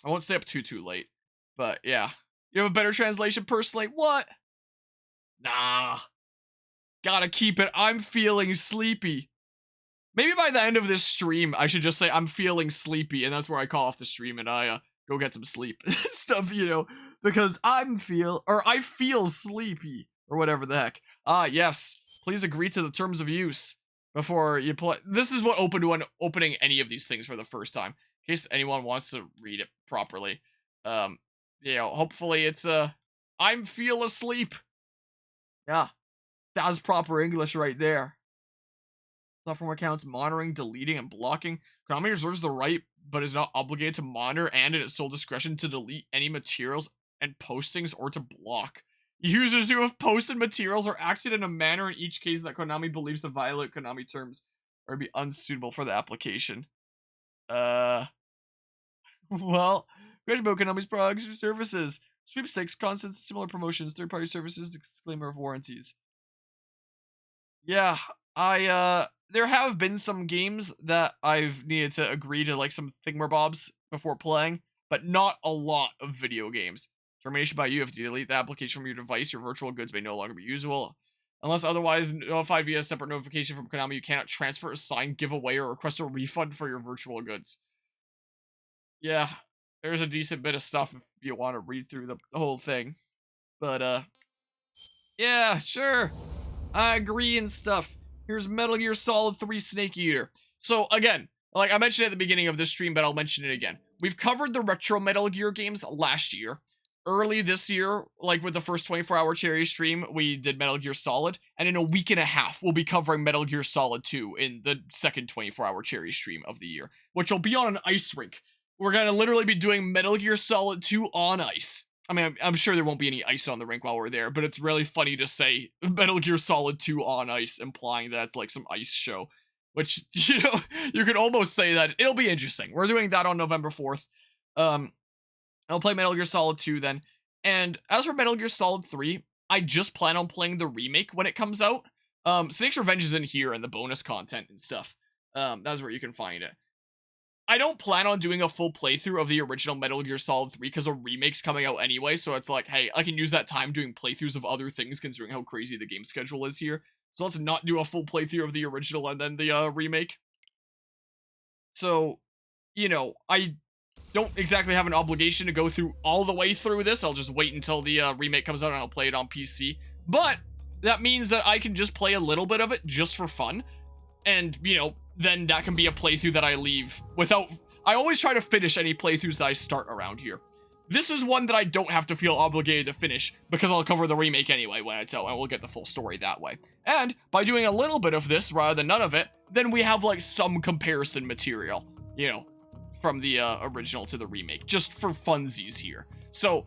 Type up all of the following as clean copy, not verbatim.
I won't stay up too late. But yeah. You have a better translation personally? What? Nah. Gotta keep it. I'm feeling sleepy. Maybe by the end of this stream, I should just say I'm feeling sleepy, and that's where I call off the stream and I go get some sleep stuff, because I feel sleepy or whatever the heck. Yes, please agree to the terms of use before you play. This is what opened when opening any of these things for the first time, in case anyone wants to read it properly. Hopefully it's I'm feel asleep. Yeah, that was proper English right there. Platform accounts monitoring, deleting, and blocking. Konami reserves the right, but is not obligated to monitor and at its sole discretion to delete any materials and postings or to block. Users who have posted materials or acted in a manner in each case that Konami believes to violate Konami terms or be unsuitable for the application. Well, question about Konami's products or services. Sweepstakes, constants, similar promotions, third-party services, disclaimer of warranties. Yeah, there have been some games that I've needed to agree to like some thingamabobs before playing, but not a lot of video games. Termination by you have to delete the application from your device. Your virtual goods may no longer be usable. Unless otherwise notified via a separate notification from Konami, you cannot transfer, assign, give away, or request a refund for your virtual goods. Yeah, there's a decent bit of stuff if you want to read through the whole thing. But, yeah, sure. I agree and stuff. Here's Metal Gear Solid 3 Snake Eater. So again, like I mentioned at the beginning of this stream, but I'll mention it again. We've covered the retro Metal Gear games last year. Early this year, like with the first 24-hour cherry stream, we did Metal Gear Solid. And in a week and a half, we'll be covering Metal Gear Solid 2 in the second 24-hour cherry stream of the year, which will be on an ice rink. We're going to literally be doing Metal Gear Solid 2 on ice. I mean, I'm sure there won't be any ice on the rink while we're there, but it's really funny to say Metal Gear Solid 2 on ice, implying that it's like some ice show. Which, you could almost say that it'll be interesting. We're doing that on November 4th. I'll play Metal Gear Solid 2 then. And as for Metal Gear Solid 3, I just plan on playing the remake when it comes out. Snake's Revenge is in here and the bonus content and stuff. That's where you can find it. I don't plan on doing a full playthrough of the original Metal Gear Solid 3 because a remake's coming out anyway, so it's like, hey, I can use that time doing playthroughs of other things considering how crazy the game schedule is here. So let's not do a full playthrough of the original and then the remake. So, I don't exactly have an obligation to go through all the way through this. I'll just wait until the remake comes out and I'll play it on PC. But that means that I can just play a little bit of it just for fun. And, then that can be a playthrough that I leave without... I always try to finish any playthroughs that I start around here. This is one that I don't have to feel obligated to finish because I'll cover the remake anyway when I tell, and we'll get the full story that way. And by doing a little bit of this rather than none of it, then we have like some comparison material, from the original to the remake, just for funsies here. So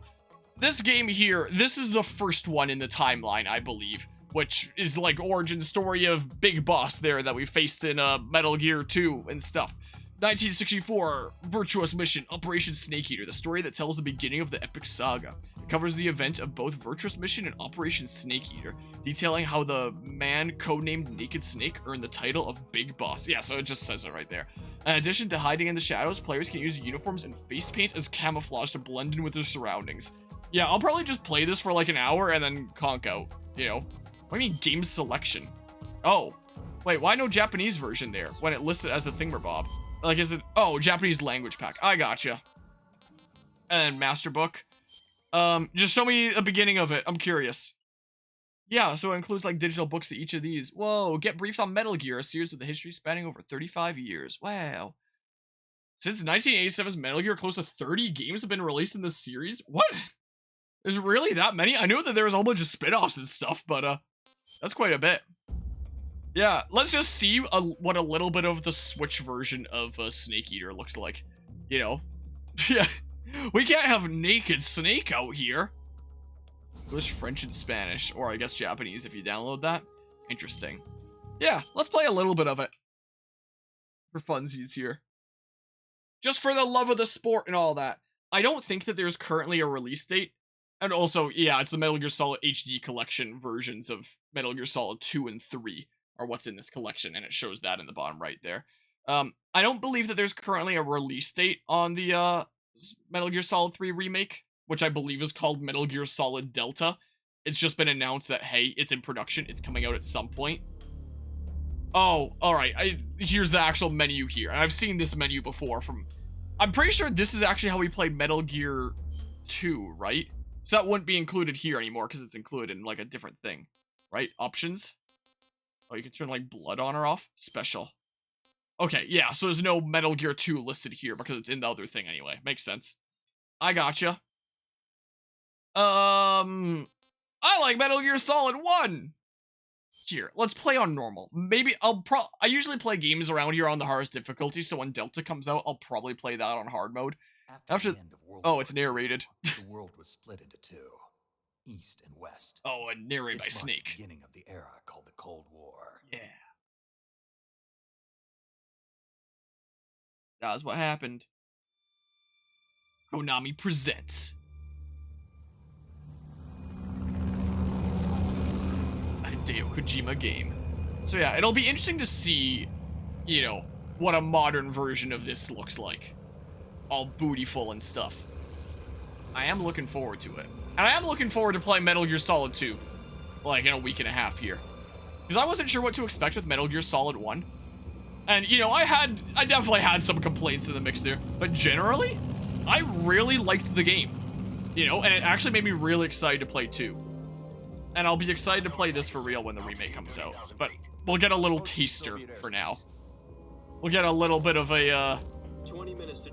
this game here, this is the first one in the timeline, I believe, which is like origin story of Big Boss there that we faced in Metal Gear 2 and stuff. 1964, Virtuous Mission, Operation Snake Eater, the story that tells the beginning of the epic saga. It covers the event of both Virtuous Mission and Operation Snake Eater, detailing how the man codenamed Naked Snake earned the title of Big Boss. Yeah, so it just says it right there. In addition to hiding in the shadows, players can use uniforms and face paint as camouflage to blend in with their surroundings. Yeah, I'll probably just play this for like an hour and then conk out, What do you mean game selection? Oh, wait, why no Japanese version there when it listed as a thingamabob? Like, is it, Japanese language pack. I gotcha. And then master book. Just show me a beginning of it. I'm curious. Yeah, so it includes like digital books to each of these. Whoa, get briefed on Metal Gear, a series with a history spanning over 35 years. Wow. Since 1987's Metal Gear, close to 30 games have been released in this series? What? There's really that many? I knew that there was a whole bunch of spin-offs and stuff, but, that's quite a bit. Yeah, let's just see what a little bit of the Switch version of Snake Eater looks like. Yeah, we can't have Naked Snake out here. English, French, and Spanish, or I guess Japanese if you download that. Interesting. Yeah, let's play a little bit of it. For funsies here. Just for the love of the sport and all that. I don't think that there's currently a release date. And also, yeah, it's the Metal Gear Solid HD collection versions of Metal Gear Solid 2 and 3 are what's in this collection, and it shows that in the bottom right there. I don't believe that there's currently a release date on the Metal Gear Solid 3 remake, which I believe is called Metal Gear Solid Delta. It's just been announced that, hey, it's in production. It's coming out at some point. Oh, alright. Here's the actual menu here. And I've seen this menu before from... I'm pretty sure this is actually how we played Metal Gear 2, right? So that wouldn't be included here anymore because it's included in, like, a different thing. Right? Options? Oh, you can turn, like, blood on or off? Special. Okay, yeah, so there's no Metal Gear 2 listed here because it's in the other thing anyway. Makes sense. I gotcha. I like Metal Gear Solid 1! Here, let's play on normal. Maybe I usually play games around here on the hardest difficulty, so when Delta comes out, I'll probably play that on hard mode. After the end of World War it's narrated. II, the world was split into two, East and West. Oh, and narrated by Snake. The beginning of the era called the Cold War. Yeah. That's what happened. Konami presents a Hideo Kojima game. So yeah, it'll be interesting to see, you know, what a modern version of this looks like. All bootyful and stuff. I am looking forward to it. And I am looking forward to playing Metal Gear Solid 2. Like, in a week and a half here. Because I wasn't sure what to expect with Metal Gear Solid 1. And, you know, I definitely had some complaints in the mix there. But generally, I really liked the game. You know, and it actually made me really excited to play 2. And I'll be excited to play this for real when the remake comes out. But we'll get a little taster for now. We'll get a little bit of a,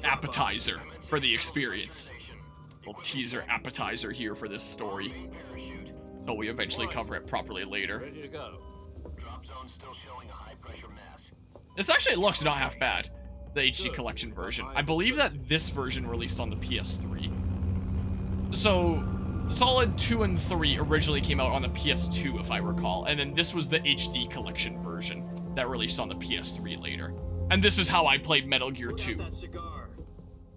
appetizer for the experience. A little teaser appetizer here for this story. So we eventually cover it properly later. This actually looks not half bad, the HD collection version. I believe that this version released on the PS3. So, Solid 2 and 3 originally came out on the PS2, if I recall, and then this was the HD collection version that released on the PS3 later. And this is how I played Metal Gear 2.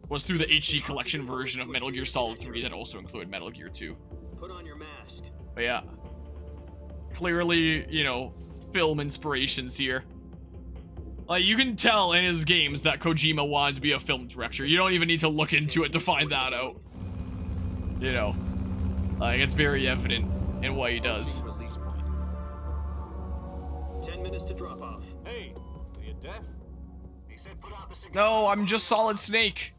Was through the HD collection version of Metal Gear Solid 3 that also included Metal Gear 2. Put on your mask. But yeah. Clearly, you know, film inspirations here. Like, you can tell in his games that Kojima wanted to be a film director. You don't even need to look into it to find that out. You know. Like, it's very evident in what he does. 10 minutes to drop off. Hey, are you deaf? No, I'm just Solid Snake.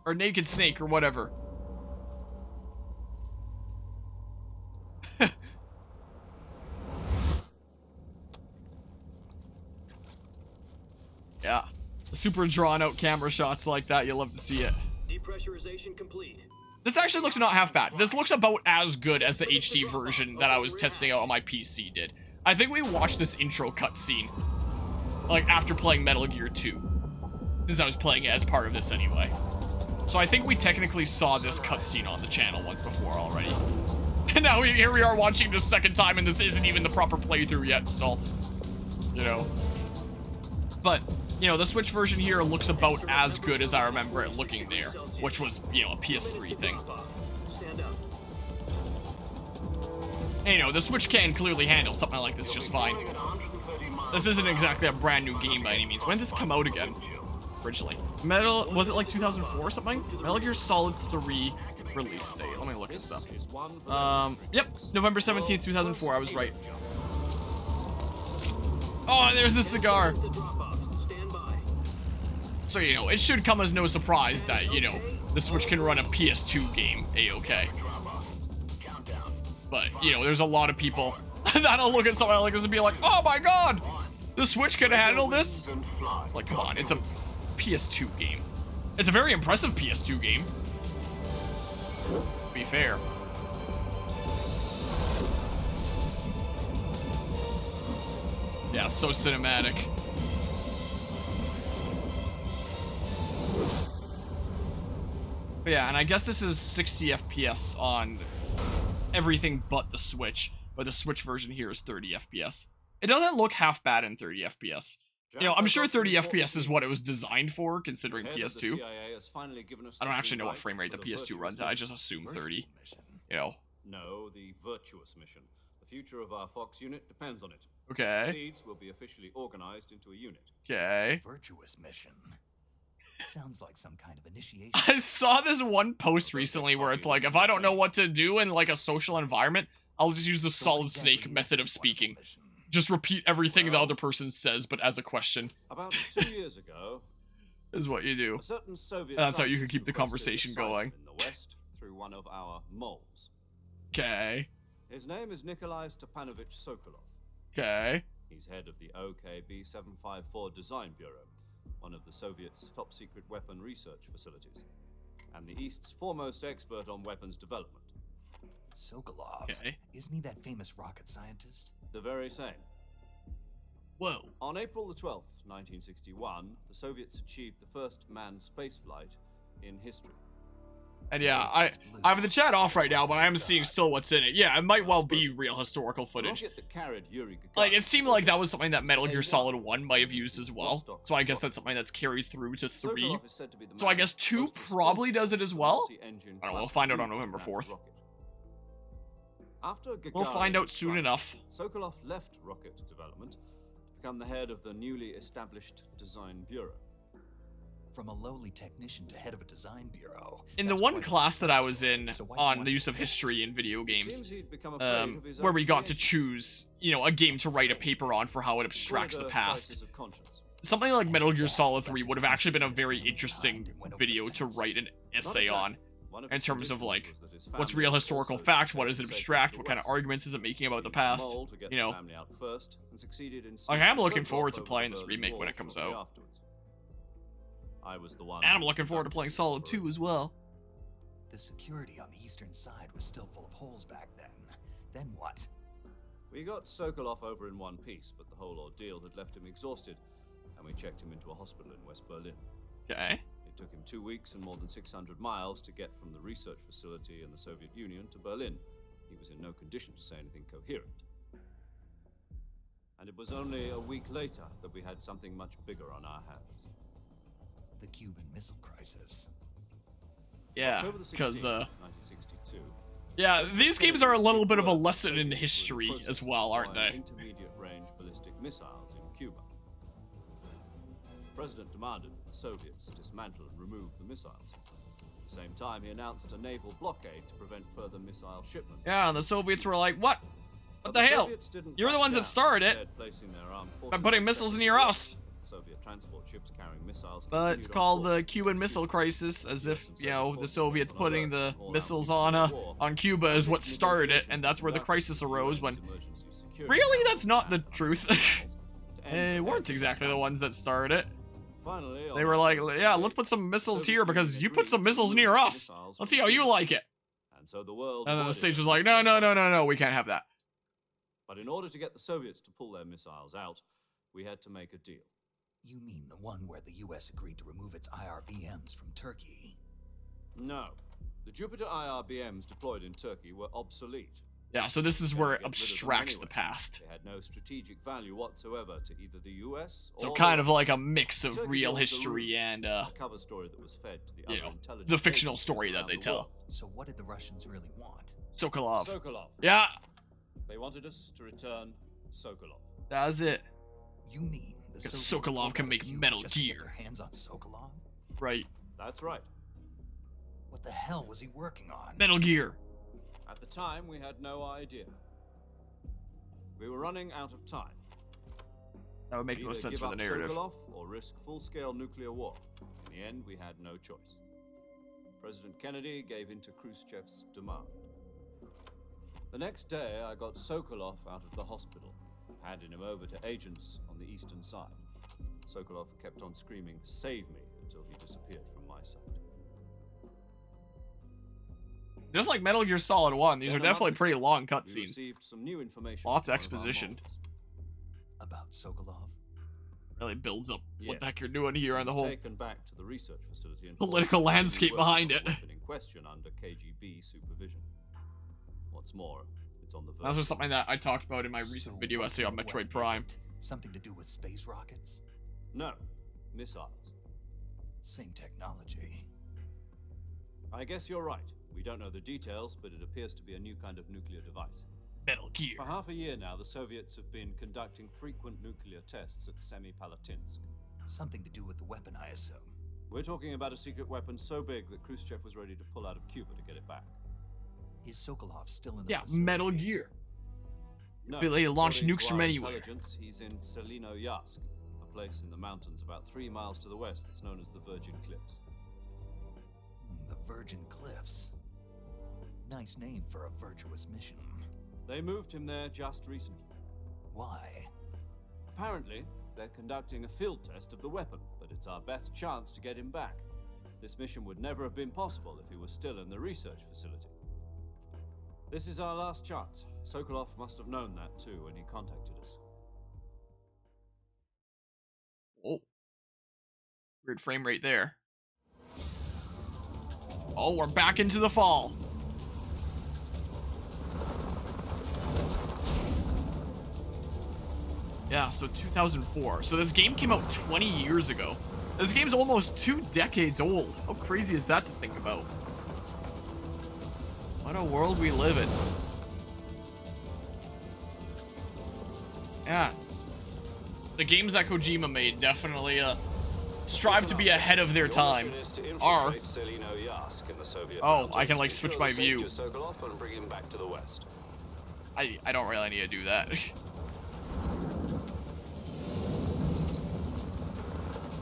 Or Naked Snake, or whatever. Yeah. Super drawn out camera shots like that, you'll love to see it. Depressurization complete. This actually looks not half bad. This looks about as good as the HD version that I was testing out on my PC did. I think we watched this intro cutscene, like, after playing Metal Gear 2. Since I was playing it as part of this anyway. So I think we technically saw this cutscene on the channel once before already. And now here we are watching the second time, and this isn't even the proper playthrough yet still. You know. But, you know, the Switch version here looks about as good as I remember it looking there. Which was, you know, a PS3 thing. And, you know, the Switch can clearly handle something like this just fine. This isn't exactly a brand new game by any means. When did this come out again? Originally. Was it like 2004 or something? Metal Gear Solid 3 release date. Let me look this up. Yep, November 17th, 2004. I was right. Oh, there's the cigar. So, you know, it should come as no surprise that, you know, the Switch can run a PS2 game A-okay. But, you know, there's a lot of people that'll look at something like this and be like, oh my god, the Switch can handle this? Like, come on, it's a PS2 game. It's a very impressive PS2 game. To be fair. Yeah, so cinematic. But yeah, and I guess this is 60 FPS on everything but the Switch, but the Switch version here is 30 FPS. It doesn't look half bad in 30 FPS. You know, I'm sure 30 FPS is what it was designed for, considering PS2. I don't actually know what frame rate the PS2 runs at. I just assume 30. You know. No, the Virtuous Mission. The future of our Fox unit depends on it. Okay. Seeds will be officially organized into a unit. Okay. Virtuous Mission. Sounds like some kind of initiation. I saw this one post recently where it's like, if I don't know what to do in like a social environment, I'll just use the So solid what snake exactly method is of this wonderful speaking. mission? Just repeat everything the Well- other person says, but as a question, About 2 years ago, is what you do. a certain Soviet That's how you can scientist keep the requested conversation asylum going. in the West through one of our moles. Okay. His name is Nikolai Stepanovich Sokolov. Okay. He's head of the OKB 754 Design Bureau, one of the Soviets' top secret weapon research facilities, and the East's foremost expert on weapons development. Sokolov. Okay. Isn't he that famous rocket scientist? The very same. Whoa. On April the 12th, 1961, the Soviets achieved the first manned spaceflight in history. And yeah, I have the chat off right now, but I am seeing still what's in it. Yeah, it might well be real historical The footage. rocket that carried Yuri Gagarin Like, it seemed like that was something that Metal was Gear A1, Solid 1 might have used as well. Vostok So I guess rocket. that's something that's carried through to 3. Sokolov is said to be the So I man guess 2 most probably does it as well? multi-engine I don't know, we'll cluster find out on used November to man 4th. the rocket. After We'll find Gagarin out soon flight, enough. Sokolov left rocket development to become the head of the newly established Design Bureau. From a lowly technician to head of a design bureau. In the That's one quite a class that I success was story. in So why do you on want the to use of quit? history in video It games, seems he'd become afraid of his where own we got to creations. choose, you know, a game to write a paper on for how it He called abstracts it the a past. crisis of conscience. Something like Metal Gear Solid 3 would have actually been a very interesting video to write an essay exactly. on. One of In his terms of, conditions like, was that his What's family real was historical also fact? What is it taken safely abstract? to What the kind of West. arguments is it making about the He used past? mole to get You the know, family out first and succeeded in like, I'm sneaking looking Sokolov forward to over playing the this Berlin remake Wall when it comes shortly out. afterwards. I was the one And I'm who looking forward to playing conducted Solid the 2 as well. The security on the eastern side was still full of holes back then. Then what? We got Sokolov over in one piece, but the whole ordeal had left him exhausted, and we checked him into a hospital in West Berlin. Okay. It took him 2 weeks and more than 600 miles to get from the research facility in the Soviet Union to Berlin. He was in no condition to say anything coherent. And it was only a week later that we had something much bigger on our hands. The Cuban Missile Crisis. Yeah, October the 16th, because, 1962. yeah, President these games are a Kennedy little received bit of a word that lesson in Soviets were in the history process as of well, aren't deploying they? intermediate-range ballistic missiles in Cuba. The president demanded that the Soviets dismantle and remove the missiles. At the same time, he announced a naval blockade to prevent further missile shipments. Yeah, and the Soviets were like, what? But What the hell? Soviets didn't You're the back ones that down, started it instead placing their armed by forces putting in missiles second near gear. us. Soviet transport ships carrying missiles But continued it's on called course the Cuban towards Missile Cuba. Crisis, as if, you know, the Soviets On putting alert, the all out missiles before on the war. on Cuba is what started it, and that's where the crisis arose when... Really? That's not the truth. They weren't exactly the ones that started it. Finally, They were like, yeah, let's put some missiles here because you put some missiles near us. Let's see how you like it. And so the world And then the avoided stage was them. like, no, no, no, no, no, we can't have that. But in order to get the Soviets to pull their missiles out, we had to make a deal. You mean the one where the US agreed to remove its IRBMs from Turkey? No. The Jupiter IRBMs deployed in Turkey were obsolete. Yeah, so this is They where were it get rid of them abstracts the anyway. past. They had no strategic value whatsoever to either the US So or kind the of like a mix of Turkey real was a history ruse, and, a cover story that was fed to the you other know, intelligence the fictional agencies story that around they the tell. world. So what did the Russians really want? Sokolov. Sokolov. Yeah, They wanted us to return Sokolov. that's it. You mean the Because Soviets Sokolov pulled can out make of Cuba Metal just to get Gear. their hands on Sokolov? Right. That's right. What the hell was he working on? Metal Gear. At the time, we had no idea. We were running out of time. That would make the Either most sense give for the up narrative. Sokolov or risk full-scale nuclear war. In the end, we had no choice. President Kennedy gave in to Khrushchev's demand. The next day, I got Sokolov out of the hospital, handing him over to agents on the eastern side. Sokolov kept on screaming, "Save me," until he disappeared from my sight. Just like Metal Gear Solid 1, these Then are a definitely month pretty long We cutscenes. received some new information. Lots of from one our exposition. models. About Sokolov? Really builds up what Yes. the heck you're doing here He on the was whole taken back to the research facility and political forced to landscape work behind on it. the weapon in question under KGB supervision. What's more, it's on the verge. That's just something that I talked about in my recent So video what essay kind on of Metroid weapon is Prime. it? Something to do with space rockets? No, missiles. Same technology. I guess you're right. We don't know the details, but it appears to be a new kind of nuclear device. Metal Gear. For half a year now, the Soviets have been conducting frequent nuclear tests at Semipalatinsk. Something to do with the weapon, I assume. We're talking about a secret weapon so big that Khrushchev was ready to pull out of Cuba to get it back. Is Sokolov still in the Yeah, facility? Metal Gear. No, Ability to launch according nukes to from our anywhere. Intelligence, he's in Selino-Yask, a place in the mountains about 3 miles to the west that's known as the Virgin Cliffs. The Virgin Cliffs. Nice name for a virtuous mission. They moved him there just recently. Why? Apparently, they're conducting a field test of the weapon, but it's our best chance to get him back. This mission would never have been possible if he was still in the research facility. This is our last chance. Sokolov must have known that too when he contacted us. Oh. Weird frame rate there. Oh, we're back into the fall. Yeah, so 2004. So this game came out 20 years ago. This game's almost 2 decades old. How crazy is that to think about? What a world we live in. Yeah. The games that Kojima made definitely strive to be ahead of their time. Are. Oh, I can like switch my view. I don't really need to do that.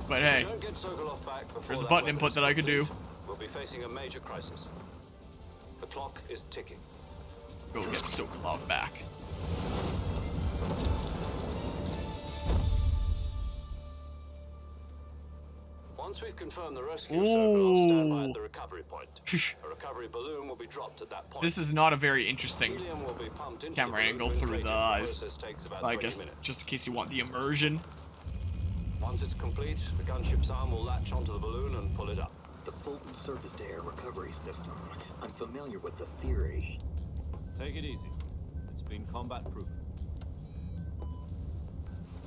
But hey, there's a button input that I could do. We'll be facing a major crisis. The clock is ticking. Go get Sokolov back. Once we've confirmed the rescue, Sokolov stand by at the recovery point. A recovery balloon will be dropped at that point. This is not a very interesting Helium will be pumped into camera the angle balloon through the inflated. eyes. Process takes about I 20 guess minutes. just in case you want the immersion. Once it's complete, the gunship's arm will latch onto the balloon and pull it up. The Fulton surface-to-air recovery system. I'm familiar with the theory. Take it easy. It's been combat-proven.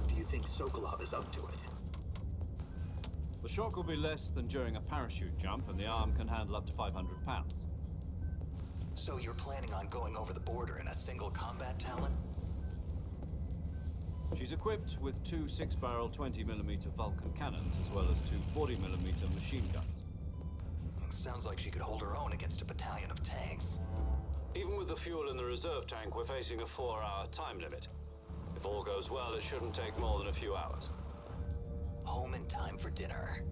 Do you think Sokolov is up to it? The shock will be less than during a parachute jump, and the arm can handle up to 500 pounds. So you're planning on going over the border in a single combat talon? She's equipped with 2 6-barrel 20mm Vulcan cannons, as well as 2 40mm machine guns. Sounds like she could hold her own against a battalion of tanks. Even with the fuel in the reserve tank, we're facing a 4-hour time limit. If all goes well, it shouldn't take more than a few hours. Home in time for dinner.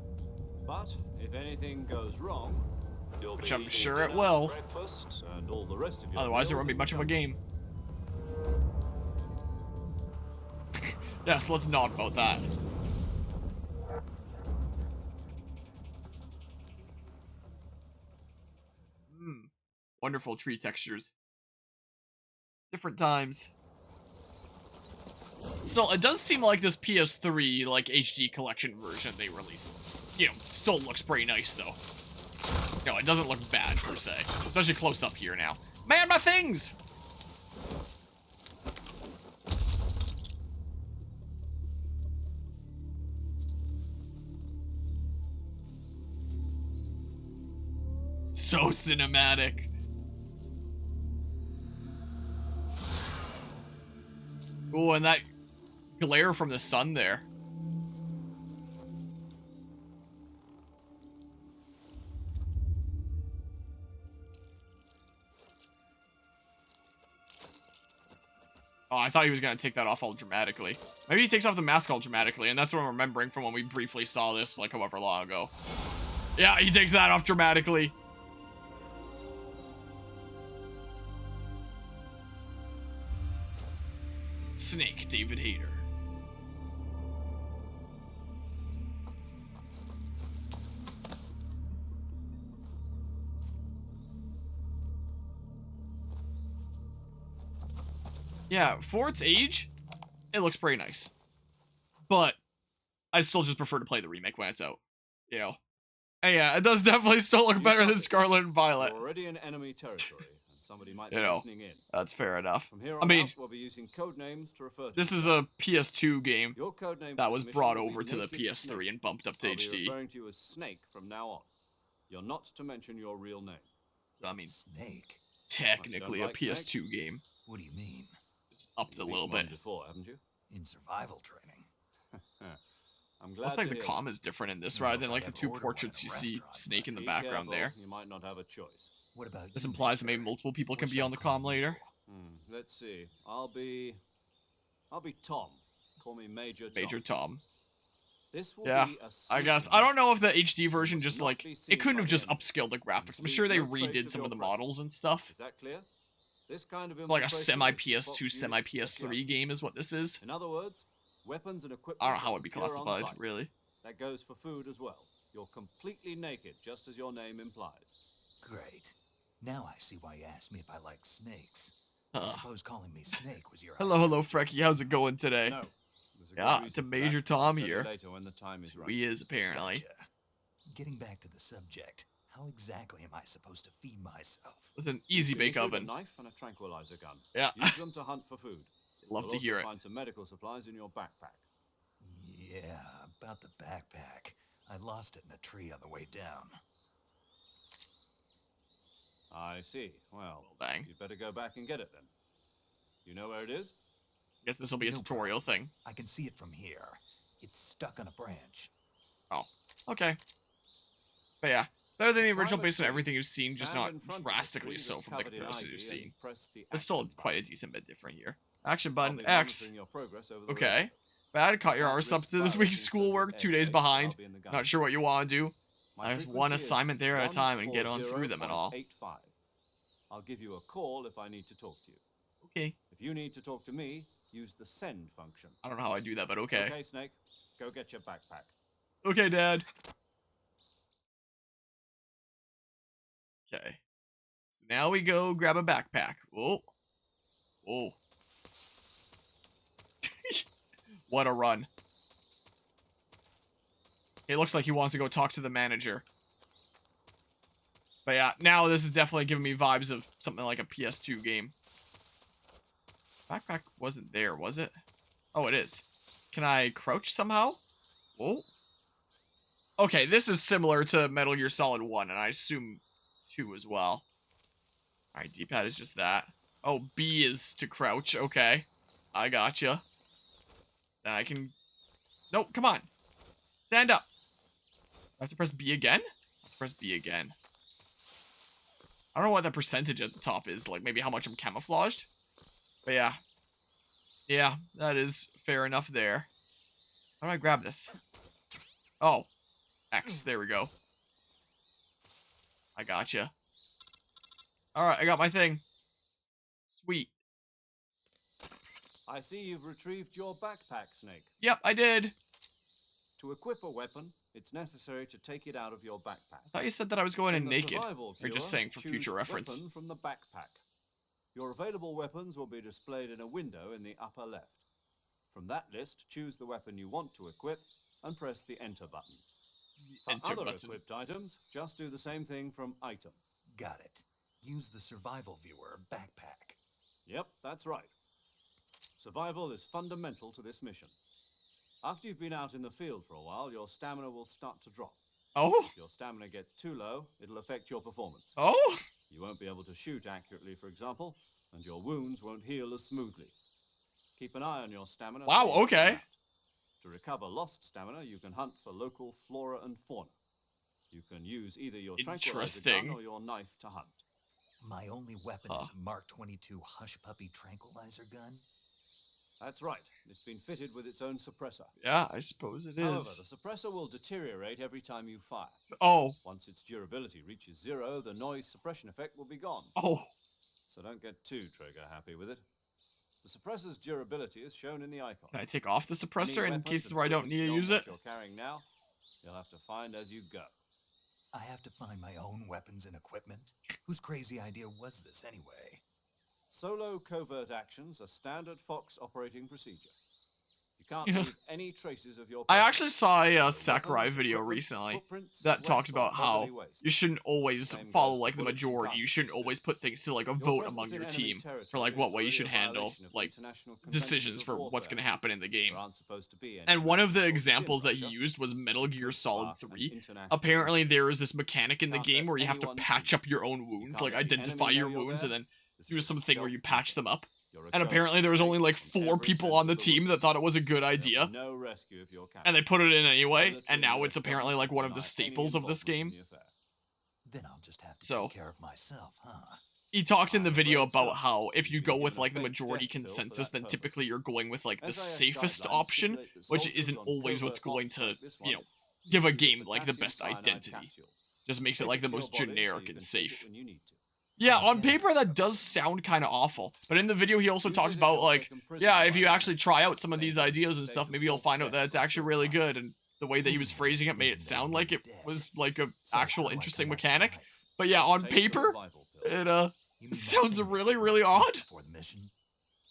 But if anything goes wrong, You'll Which be I'm eating sure it dinner, will. breakfast, and all the rest of your Otherwise, there meals won't be will much of a junk. game. Yes, let's not about that. Wonderful tree textures. Different times. Still, it does seem like this PS3, like, HD collection version they released, you know, still looks pretty nice, though. You know, it doesn't look bad, per se. Especially close up here now. Man, my things! So cinematic. Oh, and that glare from the sun there. Oh, I thought he was going to take that off all dramatically. Maybe he takes off the mask all dramatically, and that's what I'm remembering from when we briefly saw this, like, however long ago. Yeah, he takes that off dramatically. Snake, David Hayter. Yeah, for its age, it looks pretty nice. But I still just prefer to play the remake when it's out. You know? And yeah, it does definitely still look better than Scarlet and Violet. We're already in enemy territory, and somebody might be You know, listening in. that's fair enough. From here I on mean, out, we'll be using code names to refer to this each is other. a PS2 game Your code name that for was the mission brought will be over to the Naked PS3 Snake. and bumped up to I'll be HD. referring to you as Snake from now on. You're not to mention your real name. So, I mean, Snake? technically a like PS2 game. What do you mean? Just upped a You've little beaten one bit. before, haven't you? In survival training? I'm glad Looks like to the hear comm that. is different in this No, rather than if like I'd the ever two ordered one in portraits a you see restaurant, Snake in the Be background careful, there. You might not have a choice. What about This you, implies that Major? maybe multiple people What can should be I on the call comm you? later. Let's see. I'll be Tom. Call me Major Tom. Major Tom. This will Yeah, be a I guess. sneaking I don't mission. know if the HD version must just not like be it seen couldn't by have the just enemy. upscaled the graphics. I'm Leave sure they no trace redid of some your of the presence. models and stuff. Is that clear? This kind of It's like a infiltration semi is the Fox PS2, unit semi PS3 speciality. game is what this is. In other words, weapons and equipment. I don't know how are it'd be procured on classified, site. really. That goes for food as well. You're completely naked, just as your name implies. Great. Now I see why you asked me if I like snakes. I Huh. suppose calling me Snake was your Hello, idea. hello, Frecky. How's it going today? No. There's a good Yeah, reason it's a for Major that. I'll Tom tell you here. later when the time is right. He is, apparently. Gotcha. Getting back to the subject, how exactly am I supposed to feed myself? With an easy You'll be bake issued oven. A knife and a tranquilizer gun. Yeah. Use them to hunt for food. Love You'll to hear also it. find some medical supplies in your backpack. Yeah, about the backpack. I lost it in a tree on the way down. I see. Well, Bang. you'd better go back and get it then. You know where it is? Guess this will be a No tutorial thing. I can see it from here. It's stuck on a branch. Oh, okay. But yeah, better than the original Climate based on change. everything you've seen, just Stand not in front of the drastically tree so that's from the covered in comparison ivy you've and seen. press the But still action quite a button. decent bit different here. Action I'll button, be X. monitoring your progress over the Okay. radio. Bad, caught your Can't arse up risk to this violating week's Soviet schoolwork, 2 days airspace, behind. I'll be in the gun. Not sure what you want to do. My There's one frequency is assignment there at a time and get on through them and all. 140.85. I'll give you a call if I need to talk to you. Okay. If you need to talk to me, use the send function. I don't know how I do that, but okay. Okay, Snake. Go get your backpack. Okay, Dad. Okay. So now we go grab a backpack. Whoa. Whoa. What a run. It looks like he wants to go talk to the manager. But yeah, now this is definitely giving me vibes of something like a PS2 game. Backpack wasn't there, was it? Oh, it is. Can I crouch somehow? Whoa. Okay, this is similar to Metal Gear Solid 1, and I assume 2 as well. Alright, D-pad is just that. Oh, B is to crouch. Okay. I gotcha. Then I can... Nope, come on. Stand up. I have to press B again? Press B again. I don't know what the percentage at the top is. Like, maybe how much I'm camouflaged? But yeah. Yeah, that is fair enough there. How do I grab this? Oh. X. There we go. I gotcha. Alright, I got my thing. Sweet. I see you've retrieved your backpack, Snake. Yep, I did. To equip a weapon, it's necessary to take it out of your backpack. I thought you said that I was going in In the naked. survival Or just viewer, saying for choose future reference. Weapon from the backpack. Your available weapons will be displayed in a window in the upper left. From that list, choose the weapon you want to equip and press the Enter button. For Enter other button. equipped items, just do the same thing from Item. Got it. Use the survival viewer backpack. Yep, that's right. Survival is fundamental to this mission. After you've been out in the field for a while, your stamina will start to drop. Oh? If your stamina gets too low, it'll affect your performance. Oh? You won't be able to shoot accurately, for example, and your wounds won't heal as smoothly. Keep an eye on your stamina. Wow, so you okay. adapt. To recover lost stamina, you can hunt for local flora and fauna. You can use either your tranquilizer gun Interesting. or your knife to hunt. My only weapon is a Mark 22 Hush Puppy tranquilizer gun. That's right. It's been fitted with its own suppressor. Yeah, I suppose it However, is. the suppressor will deteriorate every time you fire. Oh. Once its durability reaches 0, the noise suppression effect will be gone. Oh. So don't get too trigger happy with it. The suppressor's durability is shown in the icon. Can I take off the suppressor Any in weapons cases and where I don't equipment need to beyond use what it? You're carrying now, you'll have to find as you go. I have to find my own weapons and equipment? Whose crazy idea was this anyway? Solo covert actions are standard Fox operating procedure. You can't Yeah. leave any traces of your I presence. actually saw a Your Sakurai weapons, video equipment, recently footprints, that sweat, talked or about how bodily waste. you shouldn't always Same follow goes for like the bullets and majority. You shouldn't cartridges, always too. put things to like a Your vote presence among in your enemy team for territory like is what way you really should a handle violation of like international decisions conventions for of what's going to warfare. happen in the game. There aren't supposed to be any And one of the weapons or examples that he Russia, used was Metal Gear Solid spark an 3. international Apparently mission. there is this mechanic in the Can't game let where you have to anyone patch see up your own wounds, can't like let the identify enemy your know you're wounds and there. then This do is a something where you stealth patch mission. them up. You're a And ghost, apparently there was only like Snake, in 4 every people sense on the of team word. that thought it was a good There'll be idea. no rescue if you're captured. And they put it in anyway, Military and now and it's US apparently government like one of the deny any staples of this involvement in game. the affair. Then I'll just have to So, take care of myself, huh? He talked in the I'm video afraid so. about how if you You've go been with given a like the fake majority death pill for consensus, that then purpose. typically you're going with like the SAS safest guidelines option, stipulate that which soldiers isn't on always covert what's going hots to, like this you know, one give a use game the like the potassium best cyanide identity. capsule. Just makes it Take like the to your most body so generic you and can take it safe. when you need to. Yeah, I on paper guess. that does sound kind of awful. But in the video he also Use talks it if about you're like, taken prisoner yeah, by if you them. actually try out some of Same these thing, ideas and stay stuff, to maybe you'll full find out step that it's for a actually short really time. good. And the way that he was Even phrasing it made thinking it that sound you're like it dead. was like a So actual how do I interesting connect to mechanic. life? But yeah, on Take the paper, revival pill. it You mean that sounds thing they really, put in really my teeth odd. before the mission?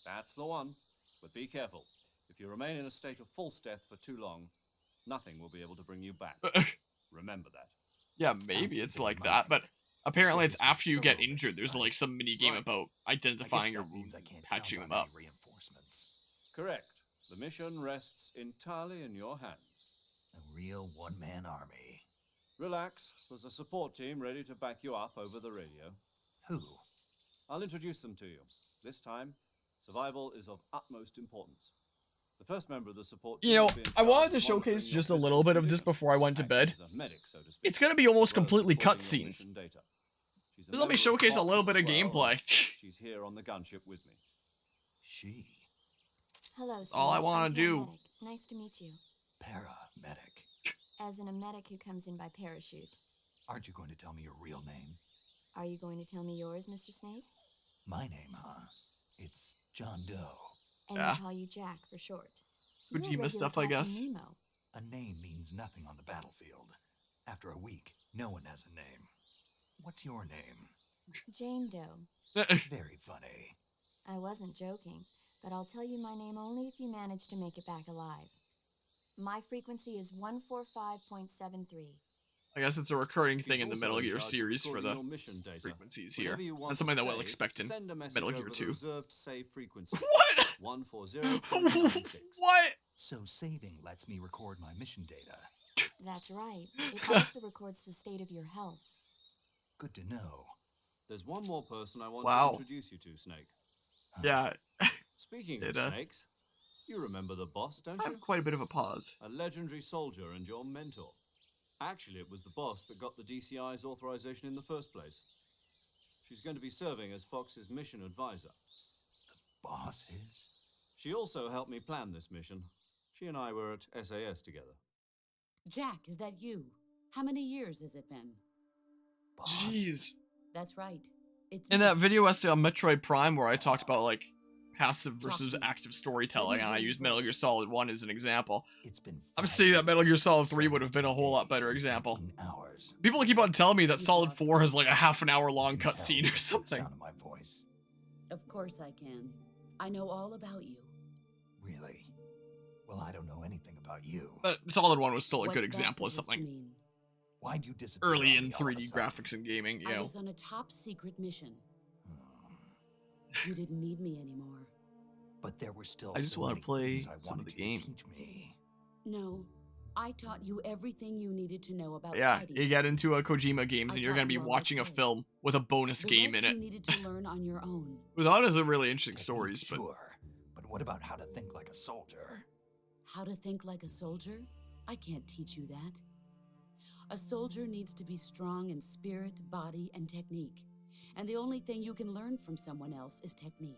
That's the one. But be careful. If you remain in a state of false death for too long, nothing will be able to bring you back. Remember that. Yeah, maybe keep it's it in like mind. that, but apparently So it's this was after you get solo injured. mission, There's right? like some mini game Right. about I guess identifying your that means wounds I and can't patching count them on up. any reinforcements. Correct. The mission rests entirely in your hands. A real one-man army. Relax. There's a support team ready to back you up over the radio. Who? I'll introduce them to you. This time, survival is of utmost importance. The first member of the support team You know, will be in I charge wanted of to showcase monitoring your just a physical little bit of this condition, before I went to acting bed. as a medic, so to speak, It's gonna be almost as well as completely recording your cutscenes. mission data. She's a Just let me member of showcase a Fox little bit as of well, gameplay. and She's here on the gunship with me. She. Hello, All I Snake. wanna I'm do. Paramedic. Nice to meet you. Paramedic. As in a medic who comes in by parachute. Aren't you going to tell me your real name? Are you going to tell me yours, Mr. Snake? My name, huh? It's John Doe. And Yeah. I call you Jack for short. You're a Kojima regular stuff, I Captain guess. Nemo. A name means nothing on the battlefield. After a week, no one has a name. What's your name? Jane Doe. Very funny. I wasn't joking, but I'll tell you my name only if you manage to make it back alive. My frequency is 145.73. I guess it's a recurring She's thing in the also Metal in Gear charge of series for recording the your mission data. frequencies here. Whenever you want That's to something that we'll save, expect in send a message Metal Gear over the 2. reserved save frequency. What? 140.96. What? So saving lets me record my mission data. That's right. It also records the state of your health. Good to know. There's one more person I want Wow. to introduce you to, Snake. Huh. Yeah, Speaking It, of snakes, you remember the boss, don't I you? have quite a bit of a pause. A legendary soldier and your mentor. Actually, it was the boss that got the DCI's authorization in the first place. She's going to be serving as Fox's mission advisor. Boss is? She also helped me plan this mission. She and I were at SAS together. Jack, is that you? How many years has it been? Boss? Jeez. That's right. It's In me. that video essay on Metroid Prime where I talked about like passive versus Talk to me. active storytelling, and I used Metal Gear Solid 1 as an example. It's been I'm 5 saying that Metal Gear years, Solid 3 would have been a 17 whole lot days, better and example. 18 hours. People keep on telling me that You Solid lost 4 has me. like a half an hour You long can tell cutscene by or the something. sound of my voice. Of course I can. I know all about you. Really? Well, I don't know anything about you. But Solid 1 was still a What's good that example of supposed to something mean? Why'd you disappear early on in me all of a 3D sudden? graphics and gaming, you I know. was on a top secret mission. Hmm. You didn't need me anymore. But there were still I just so wanna many play things I some of wanted the you game. to teach me. No, I taught you everything you needed to know about Yeah, fighting. you get into a Kojima games I and you're taught gonna be you all I watching a could. film with a bonus The game rest in you it. needed to learn on your own. Without is a really interesting Technique, stories, but sure. But what about how to think like a soldier? How to think like a soldier? I can't teach you that. A soldier needs to be strong in spirit, body, and technique. And the only thing you can learn from someone else is technique.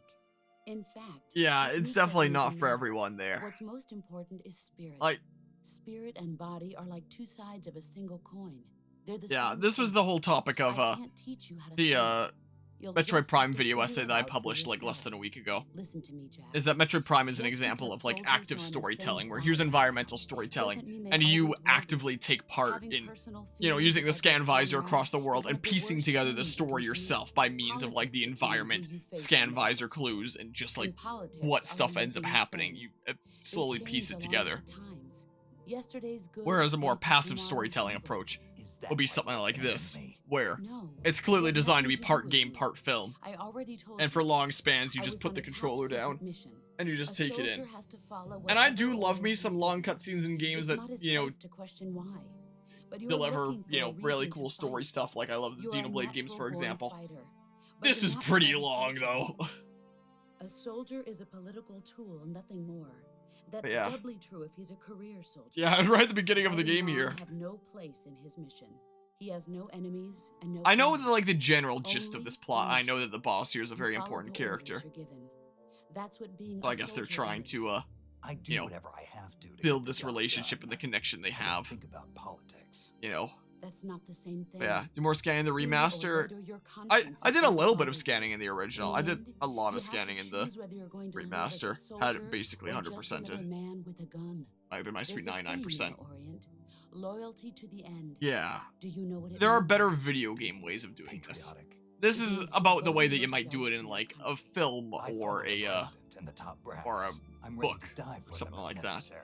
In fact, yeah, technique it's definitely doesn't not even for matter. everyone there. What's most important is spirit. Like, Spirit and body are like two sides of a single coin. They're the yeah, same this was thing. the whole topic of I can't teach you how to the think. You'll Metroid just Prime have to video figure essay it that I out for published like less than a yourself. week ago. Listen to me, Jack. Is that Metroid Prime is an Just example because of like soldiers are active on the same storytelling, where side here's environmental doesn't storytelling, mean they and you always will be. actively take part Having in, personal you know, feelings using the about scan your visor comrade across the is world like and the piecing worst together sin the you can story commit. yourself by means of like the Politics determine who environment, you face scan on the visor left. clues, and just like In politics, what are stuff a ends up living happening. thing. You They slowly change piece it along together. with the times. Yesterday's good Whereas a more makes passive tomorrow's storytelling evil. approach Is that would be why something you like abandoned this, me? where No, it's it clearly had designed to be nothing do part with game, you. part film. I already told And for you. long spans, you I just was put on the a top controller secret down mission. and you just A take it in. soldier has to follow And I whatever do love me orders some he's long given. cutscenes in games It's that, not his you know, place to question why. But you're deliver, looking for you a know, really reason to cool story fight. stuff. Like, I love the You're a Xenoblade games, for natural-born example. fighter, but This you're is not pretty quite a long, soldier. though. A soldier is a political tool, nothing more. That's Yeah. doubly true if he's a career soldier. Yeah, right at the beginning of the Fighting game men here. have no place in his mission. He has no enemies and no I know enemies. the, like, the general gist of Only this plot. I know ownership. that the boss here is a You very follow important the orders character. you're given. That's what being So a I guess they're soldier trying is. to, I do you know, whatever I have to get build the this job relationship done. and the connection they I don't have. think about politics. You know. That's not the same thing. But yeah, do more scanning in the Sooner or remaster. later, your I conscience did is a going to little bit call of you. scanning in the original. In I the did end, a lot of you have to scanning in the choose whether you're going to live as a remaster. Had soldier it basically or 100%ed. just another man with a gun. Might have been my sweet There's a saying 99%. in the Orient, loyalty to the end. Yeah. Do you know what it There are means? better video game ways of doing this. Patriotic. This It is means about the way that devoting you might do it yourself in to like your a country. film I or follow the a president and the top brass. or a I'm ready book to die for or something them if like that. necessary.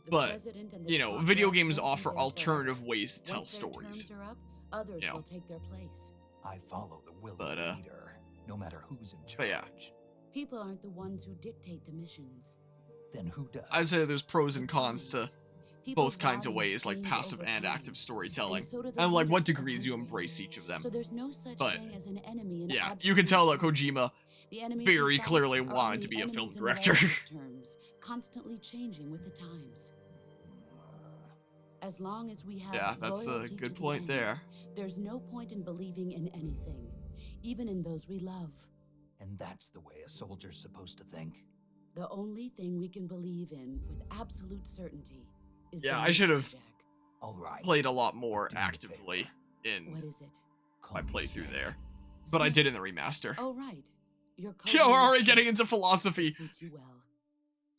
The but, president and the you know, top video brass games won't be offer there alternative forever. ways to tell Once their stories. terms are up, others You know. will take their place. I follow the will But, of the leader, no matter who's in charge. but yeah. People aren't the ones who dictate the missions. Then who does? I'd say there's pros and cons to People's both kinds of values ways, like change passive over and time, active storytelling. and so do the And like what leaders of degrees you country. embrace each of them. So there's no such But, thing as an enemy in yeah, absolute you can tell that terms. Kojima The enemies very we fight clearly are wanted only to be a film enemies in director. relative terms, constantly changing with the times. As long as we have Yeah, that's a loyalty to good the point end, there. there's no point in believing in anything, even in those we love. And that's the way a soldier's supposed to think. The only thing we can believe in with absolute certainty is Yeah, the I should have mission, Jack. All right. Played a lot more Do me a favor. actively in What is it? Call my me playthrough Snake. there. But I Snake. did in the remaster. Oh, right. Your Yeah, we're already Snake. getting into philosophy. Suits you well.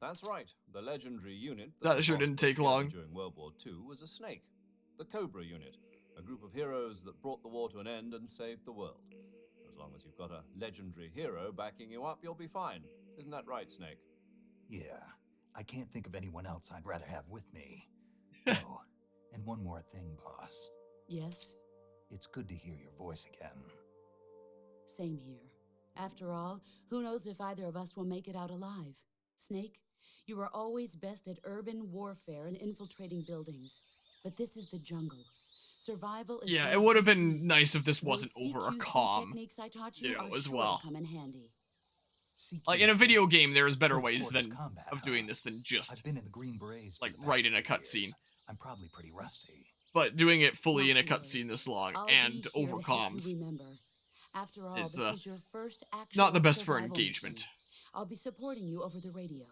That's right. The legendary unit That the sure boss didn't put take together long. during World War II was a snake. The Cobra unit, a group of heroes that brought the war to an end and saved the world. As long as you've got a legendary hero backing you up, you'll be fine. Isn't that right, Snake? Yeah, I can't think of anyone else I'd rather have with me. Oh, and one more thing, boss. Yes, It's good to hear your voice again. same here. After all, who knows if either of us will make it out alive? Snake, you are always best at urban warfare and infiltrating buildings. But this is the jungle. Survival is Yeah, where it would have you been compete. nice if this Those wasn't over a CQC comm. techniques I taught you you know, are as sure to well. come in handy. Like in a video CQC. game, there's better Close ways quarters than combat, of doing huh? this than I've just been in the Green Berets for like the right past in a 3 years. cutscene. I'm probably pretty rusty. But doing it fully Not in a to worry. cutscene this long I'll and be here over to help comms, you remember. After all, It's, this is your first actual not the best for survival engagement. mission. I'll be supporting you over the radio.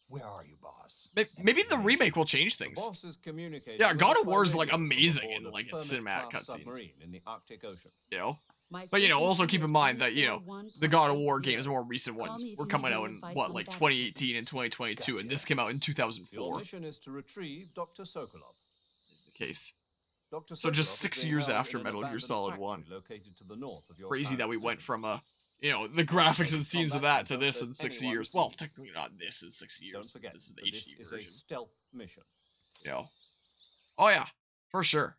Where are you, boss? Maybe Next the to me. remake will change The things. boss is communicating Yeah, with God us of by War is, like, radio from amazing aboard in, a like, its Plymouth cinematic class cutscenes. submarine in the Arctic Ocean. You know? My But, you know, also frequency keep in is mind that, you know, the God of War 141.80. games, more recent Call ones, me if were you coming need out more in, advice what, on like battle 2018 and techniques. 2022, and this Gotcha. came out in Your 2004, mission is to retrieve Dr. Sokolov. is the case. Dr. So just Sokolov is 6 being years held after in an Metal Gear abandoned Solid factory 1. located to the north of your Crazy that current we went position. from, you know, the graphics and Combat scenes of that to don't this let in 6 anyone years. see Well, you. technically not this in 6 Don't years, forget, since this is the that this HD is a version. stealth mission. You know? Oh yeah, for sure.